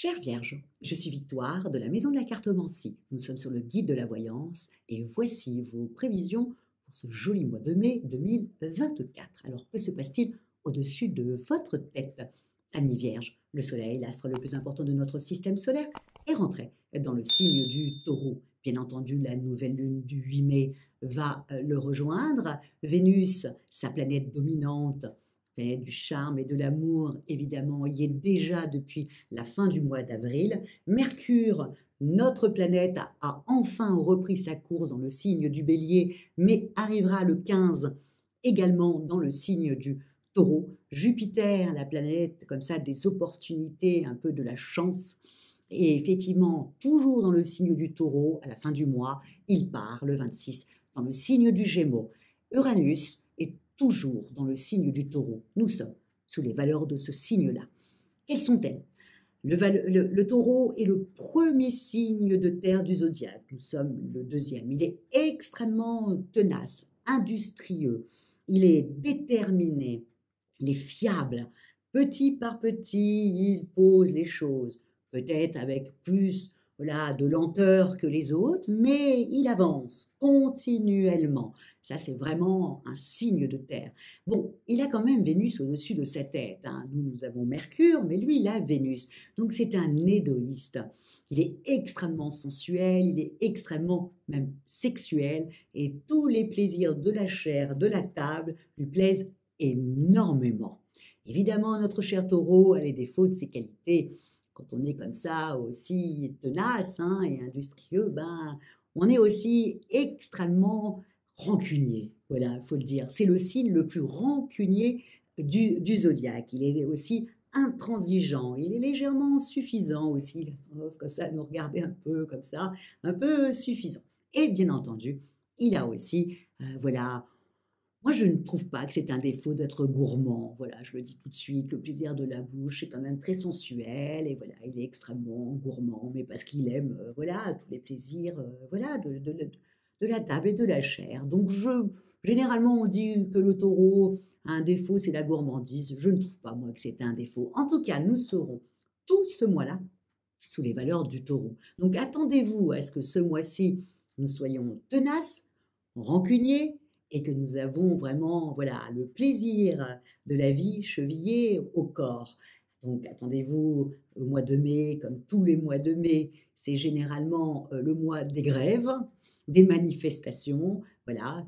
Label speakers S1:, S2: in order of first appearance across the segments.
S1: Chère Vierge, je suis Victoire de la Maison de la Cartomancie. Nous sommes sur le guide de la voyance et voici vos prévisions pour ce joli mois de mai 2024. Alors que se passe-t-il au-dessus de votre tête? Ami Vierge, le Soleil, l'astre le plus important de notre système solaire, est rentré dans le signe du Taureau. Bien entendu, la nouvelle lune du 8 mai va le rejoindre. Vénus, sa planète dominante, planète du charme et de l'amour, évidemment, y est déjà depuis la fin du mois d'avril. Mercure, notre planète, a enfin repris sa course dans le signe du Bélier, mais arrivera le 15 également dans le signe du Taureau. Jupiter, la planète comme ça des opportunités, un peu de la chance. Et effectivement, toujours dans le signe du Taureau, à la fin du mois, il part le 26 dans le signe du Gémeaux. Uranus est toujours dans le signe du Taureau. Nous sommes sous les valeurs de ce signe-là. Quelles sont-elles? Le Taureau est le premier signe de terre du zodiaque. Nous sommes le deuxième. Il est extrêmement tenace, industrieux. Il est déterminé. Il est fiable. Petit par petit, il pose les choses. Peut-être avec plus de lenteur que les autres, mais il avance continuellement. Ça, c'est vraiment un signe de terre. Bon, il a quand même Vénus au-dessus de sa tête, hein. Nous avons Mercure, mais lui, il a Vénus. Donc, c'est un hédoïste. Il est extrêmement sensuel, il est extrêmement même sexuel, et tous les plaisirs de la chair, de la table, lui plaisent énormément. Évidemment, notre cher Taureau a les défauts de ses qualités. Quand on est comme ça aussi tenace et industrieux, on est aussi extrêmement rancunier. Voilà, il faut le dire. C'est le signe le plus rancunier du zodiaque. Il est aussi intransigeant, il est légèrement suffisant aussi. Il a tendance comme ça à nous regarder un peu comme ça, un peu suffisant. Et bien entendu, il a aussi, moi, je ne trouve pas que c'est un défaut d'être gourmand. Voilà, je le dis tout de suite, le plaisir de la bouche est quand même très sensuel et voilà, il est extrêmement gourmand, mais parce qu'il aime, tous les plaisirs, de la table et de la chair. Donc, généralement, on dit que le taureau a un défaut, c'est la gourmandise. Je ne trouve pas, moi, que c'est un défaut. En tout cas, nous serons tout ce mois-là sous les valeurs du taureau. Donc, attendez-vous à ce que ce mois-ci, nous soyons tenaces, rancuniers, et que nous avons vraiment le plaisir de la vie chevillé au corps. Donc attendez-vous au mois de mai, comme tous les mois de mai, c'est généralement le mois des grèves, des manifestations,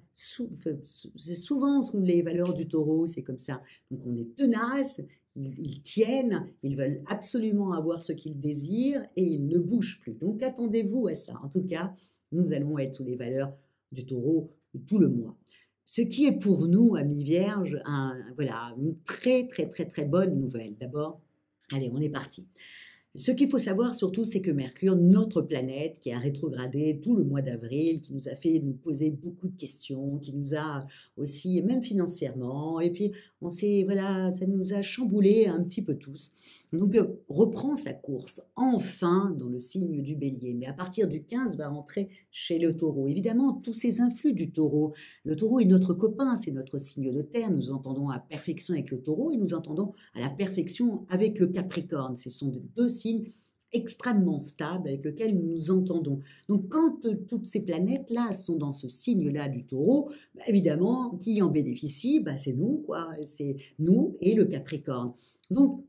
S1: c'est souvent sous les valeurs du taureau, c'est comme ça. Donc on est tenace, ils tiennent, ils veulent absolument avoir ce qu'ils désirent et ils ne bougent plus. Donc attendez-vous à ça. En tout cas, nous allons être sous les valeurs du taureau tout le mois. Ce qui est pour nous, amis vierges, une très, très, très, très bonne nouvelle. D'abord, allez, on est parti. Ce qu'il faut savoir surtout, c'est que Mercure, notre planète, qui a rétrogradé tout le mois d'avril, qui nous a fait nous poser beaucoup de questions, qui nous a aussi, même financièrement, et puis ça nous a chamboulé un petit peu tous. Donc, reprend sa course, enfin, dans le signe du Bélier, mais à partir du 15, va rentrer chez le Taureau. Évidemment, tous ces influx du Taureau. Le Taureau est notre copain, c'est notre signe de terre. Nous entendons à perfection avec le Taureau et nous entendons à la perfection avec le Capricorne. Ce sont deux signes extrêmement stables avec lesquels nous nous entendons. Donc, quand toutes ces planètes-là sont dans ce signe-là du Taureau, évidemment, qui en bénéficie, c'est nous, quoi. C'est nous et le Capricorne. Donc,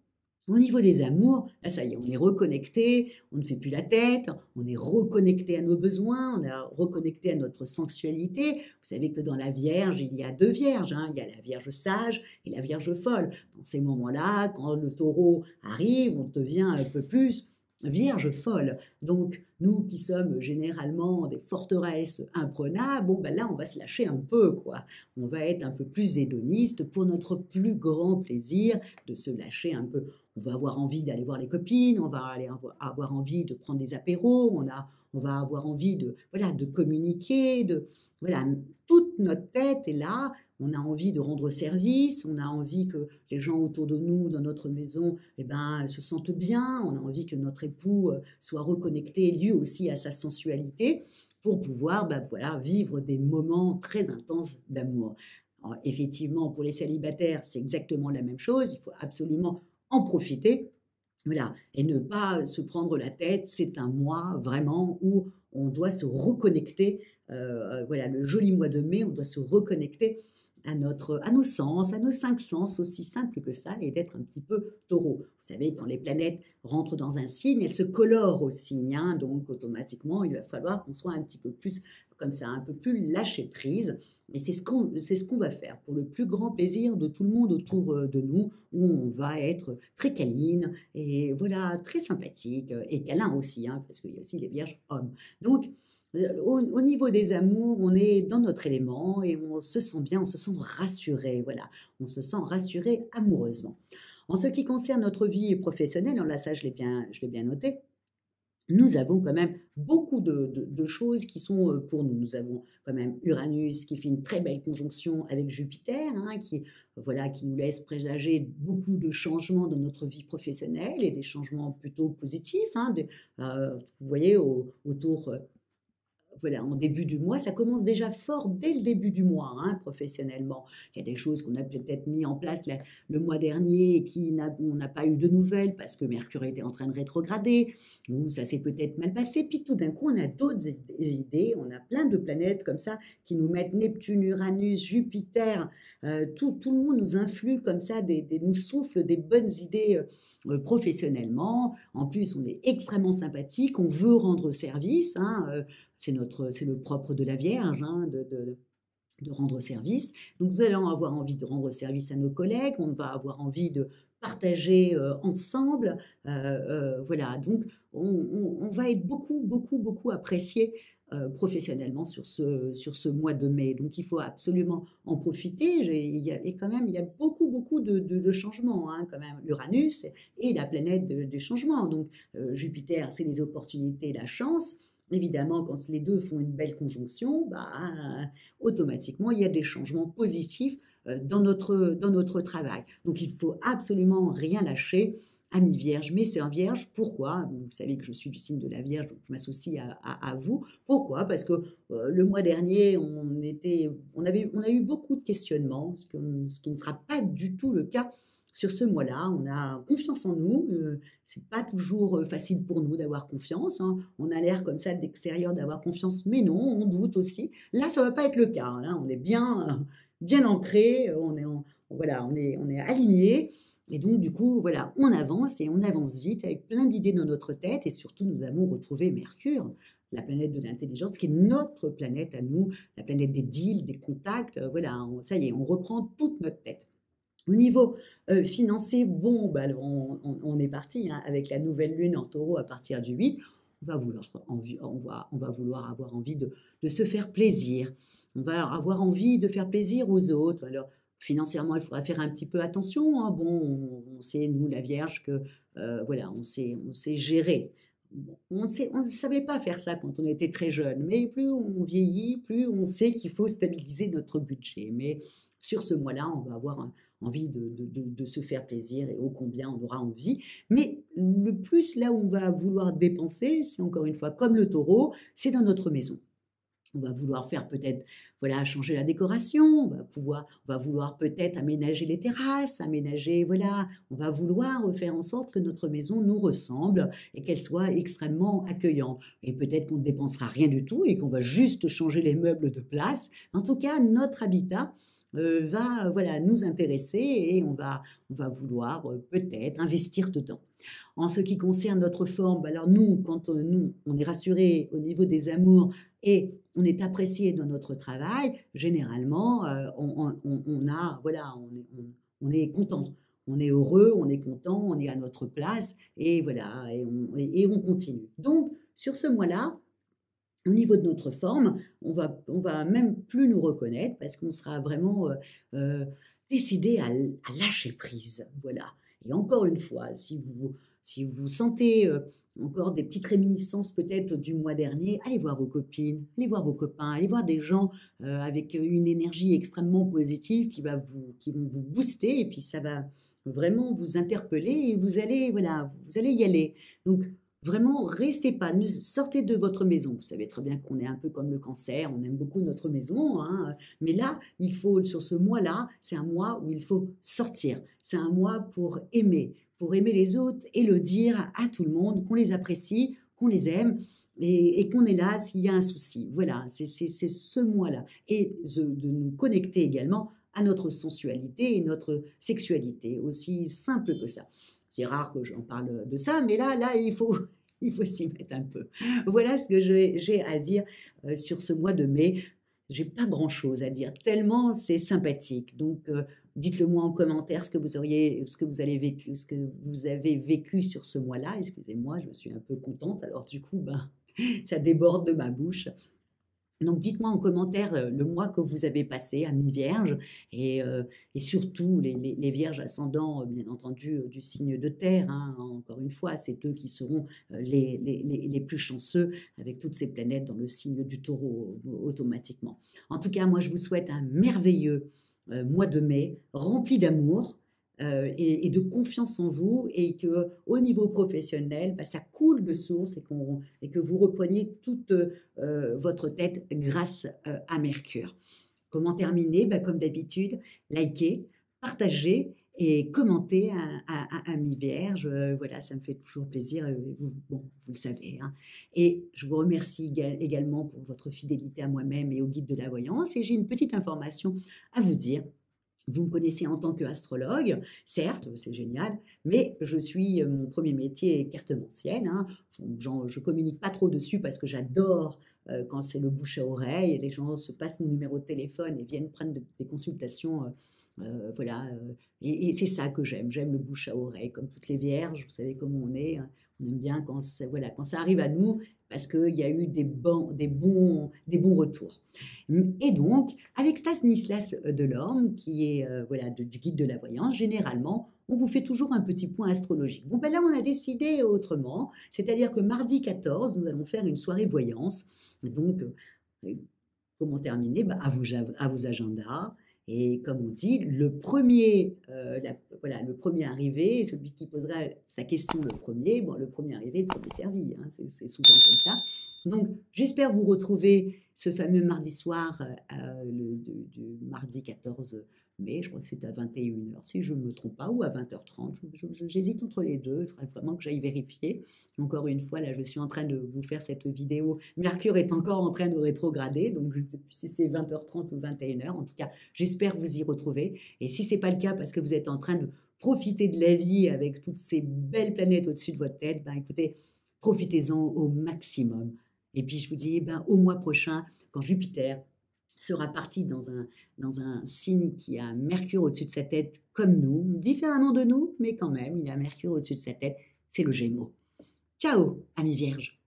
S1: au niveau des amours, là, ça y est, on est reconnecté, on ne fait plus la tête, on est reconnecté à nos besoins, on est reconnecté à notre sensualité. Vous savez que dans la Vierge, il y a deux Vierges, il y a la Vierge sage et la Vierge folle. Dans ces moments-là, quand le Taureau arrive, on devient un peu plus Vierge folle. Donc, nous qui sommes généralement des forteresses imprenables, là, on va se lâcher un peu, quoi. On va être un peu plus hédoniste pour notre plus grand plaisir de se lâcher un peu. On va avoir envie d'aller voir les copines, on va avoir envie de prendre des apéros, on va avoir envie de communiquer, toute notre tête est là, on a envie de rendre service, on a envie que les gens autour de nous, dans notre maison, se sentent bien, on a envie que notre époux soit reconnecté lui aussi à sa sensualité pour pouvoir vivre des moments très intenses d'amour. Alors, effectivement, pour les célibataires, c'est exactement la même chose, il faut absolument en profiter. Voilà, et ne pas se prendre la tête. C'est un mois vraiment où on doit se reconnecter, voilà, le joli mois de mai, on doit se reconnecter à nos sens, à nos 5 sens, aussi simple que ça, et d'être un petit peu Taureau. Vous savez, quand les planètes rentrent dans un signe, elles se colorent au signe, hein, donc automatiquement, il va falloir qu'on soit un petit peu plus comme ça, un peu plus lâcher prise, et c'est ce qu'on va faire pour le plus grand plaisir de tout le monde autour, de nous, où on va être très câline, et voilà, très sympathique, et câlin aussi, hein, parce qu'il y a aussi les vierges hommes. Donc, au niveau des amours, on est dans notre élément et on se sent bien, on se sent rassuré, voilà. On se sent rassuré amoureusement. En ce qui concerne notre vie professionnelle, alors là, ça, je l'ai bien noté, nous avons quand même beaucoup de choses qui sont, pour nous. Nous avons quand même Uranus qui fait une très belle conjonction avec Jupiter, hein, qui, voilà, qui nous laisse présager beaucoup de changements dans notre vie professionnelle et des changements plutôt positifs, hein, vous voyez autour, voilà, en début du mois, ça commence déjà fort dès le début du mois, hein, professionnellement. Il y a des choses qu'on a peut-être mis en place le mois dernier et on n'a pas eu de nouvelles parce que Mercure était en train de rétrograder, ou ça s'est peut-être mal passé. Puis tout d'un coup, on a d'autres idées, on a plein de planètes comme ça qui nous mettent Neptune, Uranus, Jupiter, tout le monde nous influe comme ça, nous souffle des bonnes idées professionnellement. En plus, on est extrêmement sympathique, on veut rendre service, hein, c'est le propre de la Vierge, hein, de rendre service. Donc, nous allons avoir envie de rendre service à nos collègues, on va avoir envie de partager ensemble. Voilà, donc on va être beaucoup, beaucoup, beaucoup apprécié professionnellement sur ce mois de mai. Donc, il faut absolument en profiter. Et quand même, il y a beaucoup, beaucoup de changements, hein, quand même. Uranus est la planète des changements. Donc, Jupiter, c'est les opportunités, la chance. Évidemment, quand les deux font une belle conjonction, bah, automatiquement, il y a des changements positifs dans notre travail. Donc, il ne faut absolument rien lâcher. Amis vierges, mes sœurs vierges, pourquoi? Vous savez que je suis du signe de la Vierge, donc je m'associe à vous. Pourquoi? Parce que le mois dernier, on a eu beaucoup de questionnements, ce qui ne sera pas du tout le cas sur ce mois-là. On a confiance en nous. C'est pas toujours facile pour nous d'avoir confiance, hein. On a l'air comme ça de l'extérieur d'avoir confiance, mais non, on doute aussi. Là, ça va pas être le cas, hein. Là, on est bien, bien ancré, voilà, on est aligné. Et donc, du coup, voilà, on avance et on avance vite avec plein d'idées dans notre tête. Et surtout, nous avons retrouvé Mercure, la planète de l'intelligence, qui est notre planète à nous, la planète des deals, des contacts. Voilà, ça y est, on reprend toute notre tête. Au niveau financier, bon, bah, on est parti, hein, avec la nouvelle lune en taureau à partir du 8. On va vouloir avoir envie de se faire plaisir. On va avoir envie de faire plaisir aux autres. Alors, financièrement, il faudra faire un petit peu attention, hein. Bon, on sait, nous, la Vierge, que voilà, on sait gérer. Bon, on ne savait pas faire ça quand on était très jeune, mais plus on vieillit, plus on sait qu'il faut stabiliser notre budget. Mais sur ce mois-là, on va avoir envie de se faire plaisir, et ô combien on aura envie. Mais le plus, là où on va vouloir dépenser, c'est encore une fois comme le taureau, c'est dans notre maison. On va vouloir faire peut-être, voilà, changer la décoration, on va vouloir peut-être aménager les terrasses, aménager, voilà, on va vouloir faire en sorte que notre maison nous ressemble et qu'elle soit extrêmement accueillante. Et peut-être qu'on ne dépensera rien du tout et qu'on va juste changer les meubles de place. En tout cas, notre habitat va, voilà, nous intéresser, et on va vouloir peut-être investir dedans. En ce qui concerne notre forme, bah alors nous, quand nous, on est rassuré au niveau des amours et on est apprécié dans notre travail, généralement, on a, voilà, on est content. On est heureux, on est content, on est à notre place, et voilà, et on continue. Donc, sur ce mois-là, au niveau de notre forme, on va même plus nous reconnaître parce qu'on sera vraiment décidé à lâcher prise. Voilà. Et encore une fois, si vous sentez encore des petites réminiscences peut-être du mois dernier, allez voir vos copines, allez voir vos copains, allez voir des gens avec une énergie extrêmement positive qui vont vous booster, et puis ça va vraiment vous interpeller et voilà, vous allez y aller. Donc, vraiment, restez pas, sortez de votre maison. Vous savez très bien qu'on est un peu comme le cancer, on aime beaucoup notre maison, hein, mais là, sur ce mois-là, c'est un mois où il faut sortir. C'est un mois pour aimer, pour aimer les autres et le dire à tout le monde, qu'on les apprécie, qu'on les aime et qu'on est là s'il y a un souci. Voilà, c'est ce mois-là. Et de nous connecter également à notre sensualité et notre sexualité, aussi simple que ça. C'est rare que j'en parle de ça, mais là, il faut, il faut s'y mettre un peu. Voilà ce que j'ai à dire sur ce mois de mai. J'ai pas grand-chose à dire, tellement c'est sympathique. Donc, dites-le moi en commentaire ce que vous avez vécu, ce que vous avez vécu sur ce mois-là. Excusez-moi, je suis un peu contente. Alors du coup, ben, ça déborde de ma bouche. Donc dites-moi en commentaire le mois que vous avez passé à mi-vierge et surtout les vierges ascendants, bien entendu, du signe de terre. Hein, encore une fois, c'est eux qui seront les plus chanceux avec toutes ces planètes dans le signe du taureau automatiquement. En tout cas, moi, je vous souhaite un merveilleux mois de mai rempli d'amour. Et de confiance en vous et que au niveau professionnel, bah, ça coule de source et que vous repreniez toute votre tête grâce à Mercure. Comment terminer? Bah, comme d'habitude, likez, partagez et commentez à mi-vierge. Voilà, ça me fait toujours plaisir. Bon, vous le savez. Hein. Et je vous remercie également pour votre fidélité à moi-même et au guide de la voyance. Et j'ai une petite information à vous dire. Vous me connaissez en tant qu'astrologue, certes, c'est génial, mais je suis, mon premier métier est cartomancienne. Hein. Je communique pas trop dessus parce que j'adore quand c'est le bouche à oreille. Les gens se passent mon numéro de téléphone et viennent prendre des consultations. Voilà, et c'est ça que j'aime. J'aime le bouche à oreille, comme toutes les vierges. Vous savez comment on est. Hein. On aime bien voilà, quand ça arrive à nous parce qu'il y a eu des bons retours. Et donc, avec Stanislas Delorme, qui est voilà, du guide de la voyance, généralement, on vous fait toujours un petit point astrologique. Bon, ben là, on a décidé autrement, c'est-à-dire que mardi 14, nous allons faire une soirée voyance. Donc, comment terminer? Ben, à vos agendas. Et comme on dit, voilà, le premier arrivé, celui qui posera sa question le premier, bon, le premier arrivé, le premier servi, hein, c'est souvent comme ça. Donc, j'espère vous retrouver ce fameux mardi soir, du mardi 14 mai, je crois que c'est à 21 h, si je ne me trompe pas, ou à 20 h 30. J'hésite entre les deux, il faudrait vraiment que j'aille vérifier. Encore une fois, là, je suis en train de vous faire cette vidéo. Mercure est encore en train de rétrograder, donc je ne sais plus si c'est 20 h 30 ou 21 h. En tout cas, j'espère vous y retrouver. Et si ce n'est pas le cas, parce que vous êtes en train de profiter de la vie avec toutes ces belles planètes au-dessus de votre tête, ben écoutez, profitez-en au maximum. Et puis je vous dis, ben, au mois prochain, quand Jupiter sera parti dans un signe qui a Mercure au-dessus de sa tête comme nous, différemment de nous, mais quand même, il a Mercure au-dessus de sa tête, c'est le Gémeaux. Ciao, amis vierges!